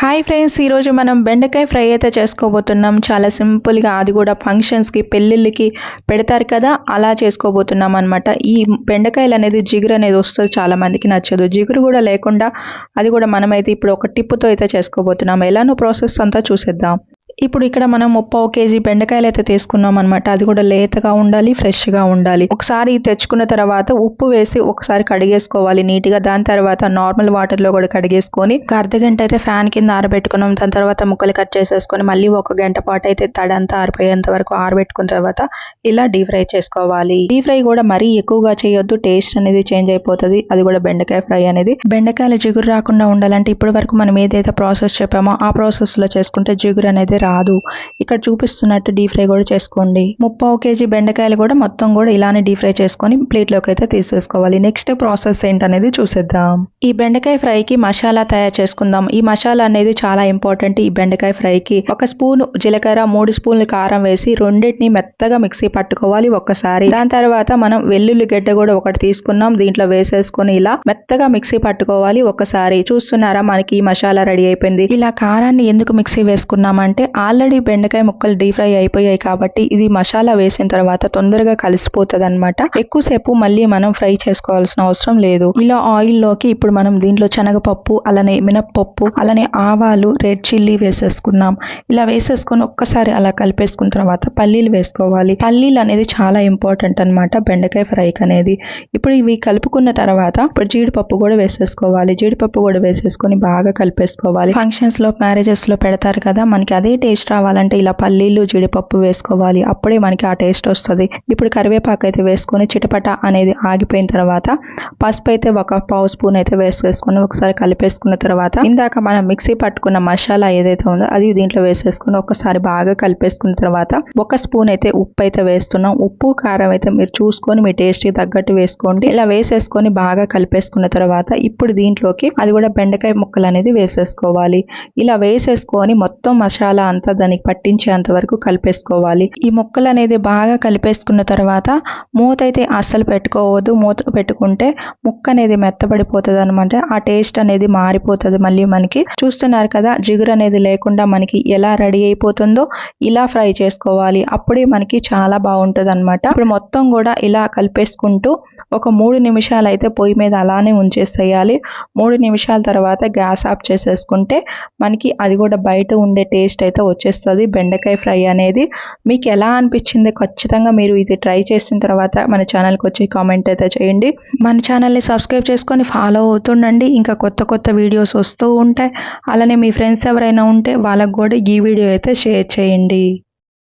Hi friends, ఈరోజు మనం బెండకాయ ఫ్రై అయితే చేసుకోబోతున్నాం. చాలా సింపుల్గా, అది కూడా ఫంక్షన్స్కి పెళ్ళిళ్ళకి పెడతారు కదా, అలా చేసుకోబోతున్నాం అనమాట. ఈ బెండకాయలు అనేది జిగురు అనేది వస్తుంది, చాలా మందికి నచ్చదు. జిగురు కూడా లేకుండా అది కూడా మనమైతే ఇప్పుడు ఒక టిప్పుతో అయితే చేసుకోబోతున్నాం. ఎలానో ప్రాసెస్ అంతా చూసేద్దాం. ఇప్పుడు ఇక్కడ మనం 3/4 కేజీ బెండకాయలు అయితే తీసుకున్నాం అనమాట. అది కూడా లేతగా ఉండాలి, ఫ్రెష్గా ఉండాలి. ఒకసారి తెచ్చుకున్న తర్వాత ఉప్పు వేసి ఒకసారి కడిగేసుకోవాలి నీట్గా. దాని తర్వాత నార్మల్ వాటర్లో కూడా కడిగేసుకొని ఒక అర్ధగంట అయితే ఫ్యాన్ కింద ఆరబెట్టుకున్నాం. దాని తర్వాత ముక్కలు కట్ చేసేసుకొని మళ్ళీ 1 గంట పాటు అయితే తడంతా ఆరిపోయేంత వరకు ఆరబెట్టుకున్న తర్వాత ఇలా డీప్ ఫ్రై చేసుకోవాలి. డీప్ ఫ్రై కూడా మరీ ఎక్కువగా చేయొద్దు, టేస్ట్ అనేది చేంజ్ అయిపోతుంది. అది కూడా బెండకాయ ఫ్రై అనేది. బెండకాయలు జిగురు రాకుండా ఉండాలంటే ఇప్పటి వరకు మనం ఏదైతే ప్రాసెస్ చెప్పామో ఆ ప్రాసెస్ లో చేసుకుంటే జిగురు అనేది రాదు. ఇక్కడ చూపిస్తున్నట్టు డీప్ ఫ్రై కూడా చేసుకోండి. 3/4 కేజీ బెండకాయలు కూడా మొత్తం కూడా ఇలానే డీప్ ఫ్రై చేసుకొని ప్లేట్ లోకి అయితే తీసేసుకోవాలి. నెక్స్ట్ ప్రాసెస్ ఏంటనేది చూసేద్దాం. ఈ బెండకాయ ఫ్రైకి మసాలా తయారు చేసుకుందాం. ఈ మసాలా అనేది చాలా ఇంపార్టెంట్. ఈ బెండకాయ ఫ్రైకి 1 స్పూన్ జీలకర్ర, 3 స్పూన్లు కారం వేసి రెండింటిని మెత్తగా మిక్సీ పట్టుకోవాలి ఒక్కసారి. దాని తర్వాత మనం వెల్లుల్లి గడ్డ కూడా ఒకటి తీసుకున్నాం, దీంట్లో వేసేసుకొని ఇలా మెత్తగా మిక్సీ పట్టుకోవాలి ఒక్కసారి. చూస్తున్నారా, మనకి ఈ మసాలా రెడీ అయిపోయింది. ఇలా కారాన్ని ఎందుకు మిక్సీ వేసుకున్నామంటే ఆల్రెడీ బెండకాయ ముక్కలు డీప్ ఫ్రై అయిపోయాయి కాబట్టి ఇది మసాలా వేసిన తర్వాత తొందరగా కలిసిపోతుంది అనమాట. ఎక్కువసేపు మళ్ళీ మనం ఫ్రై చేసుకోవాల్సిన అవసరం లేదు. ఇలా ఆయిల్ లోకి ఇప్పుడు మనం దీంట్లో శనగపప్పు, అలానే మినప్పప్పు, అలానే ఆవాలు, రెడ్ చిల్లీ వేసేసుకున్నాం. ఇలా వేసేసుకొని ఒక్కసారి అలా కలిపేసుకున్న తర్వాత పల్లీలు వేసుకోవాలి. పల్లీలు అనేది చాలా ఇంపార్టెంట్ అనమాట బెండకాయ ఫ్రైకి అనేది. ఇప్పుడు ఇవి కలుపుకున్న తర్వాత ఇప్పుడు జీడిపప్పు కూడా వేసేసుకోవాలి. జీడిపప్పు కూడా వేసేసుకొని బాగా కలిపేసుకోవాలి. ఫంక్షన్స్ లో, మ్యారేజెస్ లో పెడతారు కదా, మనకి అదే టేస్ట్ రావాలంటే ఇలా పల్లీలు, జీడిపప్పు వేసుకోవాలి. అప్పుడే మనకి ఆ టేస్ట్ వస్తుంది. ఇప్పుడు కరివేపాకు అయితే వేసుకొని చిటపట అనేది ఆగిపోయిన తర్వాత పసుపు అయితే 1/4 స్పూన్ అయితే వేసేసుకొని ఒకసారి కలిపేసుకున్న తర్వాత ఇందాక మనం మిక్సీ పట్టుకున్న మసాలా ఏదైతే ఉందో అది దీంట్లో వేసేసుకొని ఒకసారి బాగా కలిపేసుకున్న తర్వాత 1 స్పూన్ అయితే ఉప్పు అయితే వేస్తున్నాం. ఉప్పు కారం అయితే మీరు చూసుకొని మీ టేస్ట్ కి తగ్గట్టు వేసుకోండి. ఇలా వేసేసుకొని బాగా కలిపేసుకున్న తర్వాత ఇప్పుడు దీంట్లోకి అది కూడా బెండకాయ ముక్కలు అనేది వేసేసుకోవాలి. ఇలా వేసేసుకొని మొత్తం మసాలా అంతా దానికి పట్టించేంత వరకు కలిపేసుకోవాలి. ఈ ముక్కలు అనేది బాగా కలిపేసుకున్న తర్వాత మూత అయితే అస్సలు పెట్టుకోవద్దు. మూత పెట్టుకుంటే ముక్క అనేది మెత్తబడిపోతుంది అనమాట. ఆ టేస్ట్ అనేది మారిపోతుంది మళ్ళీ మనకి. చూస్తున్నారు కదా, జిగురు అనేది లేకుండా మనకి ఎలా రెడీ అయిపోతుందో ఇలా ఫ్రై చేసుకోవాలి. అప్పుడే మనకి చాలా బాగుంటుంది అనమాట. ఇప్పుడు మొత్తం కూడా ఇలా కలిపేసుకుంటూ ఒక 3 నిమిషాలు అయితే పొయ్యి మీద అలానే ఉంచేసేయాలి. 3 నిమిషాల తర్వాత గ్యాస్ ఆఫ్ చేసేసుకుంటే మనకి అది కూడా బయట ఉండే టేస్ట్ అయితే వచ్చేస్తుంది బెండకాయ ఫ్రై అనేది. మీకు ఎలా అనిపించింది ఖచ్చితంగా మీరు ఇది ట్రై చేసిన తర్వాత మన ఛానల్కి వచ్చి కామెంట్ అయితే చేయండి. మన ఛానల్ని సబ్స్క్రైబ్ చేసుకొని ఫాలో అవుతుండండి. ఇంకా కొత్త కొత్త వీడియోస్ వస్తూ ఉంటాయి. అలానే మీ ఫ్రెండ్స్ ఎవరైనా ఉంటే వాళ్ళకు కూడా ఈ వీడియో అయితే షేర్ చేయండి.